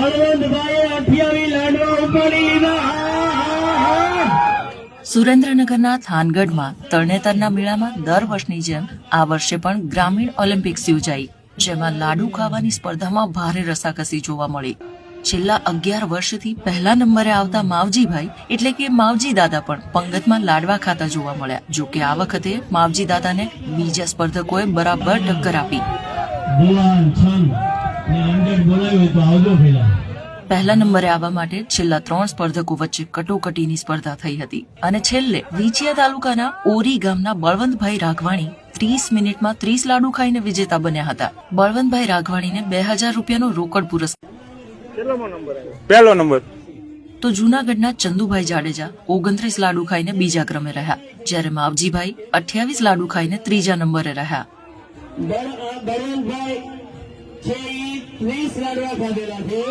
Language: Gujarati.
બળવંતભાઈએ 28 લાડવા ઉપાડી લીધા. સુરેન્દ્રનગરના થાનગઢમાં તરણેતરના મેળામાં દર વર્ષની જેમ આ વર્ષે પણ ગ્રામીણ ઓલિમ્પિક્સ યોજાઈ, જેમાં લાડુ ખાવાની સ્પર્ધામાં ભારે રસાકસી જોવા મળી. છેલ્લા 11 વર્ષથી પહેલા નંબરે આવતા માવજીભાઈ એટલે કે માવજી દાદા પણ પંગતમાં લાડવા ખાતા જોવા મળ્યા. જો કે આ વખતે માવજી દાદાને બીજા સ્પર્ધકોએ બરાબર ટક્કર આપી. પહેલા નંબરે આવવા માટે છેલ્લા 3 સ્પર્ધકો વચ્ચે કટોકટીની સ્પર્ધા થઈ હતી અને છેલ્લે વિંછિયા તાલુકાના ઓરી ગામના બળવંતભાઈ રાઘવાણી 30 મિનિટમાં 30 લાડુ ખાઈને વિજેતા બન્યા હતા. બળવંતભાઈ રાઘવાણીને 2000 રૂપિયાનો રોકડ પુરસ્કાર. પહેલો નંબર. તો જૂનાગઢના ચંદુભાઈ જાડેજા 29 લાડુ ખાઈને બીજા ક્રમે રહ્યા, જ્યારે માવજીભાઈ 28 લાડુ ખાઈને ત્રીજા નંબરે રહ્યા. બળવંતભાઈ છે 30 લાડવા ખાધેલા છે.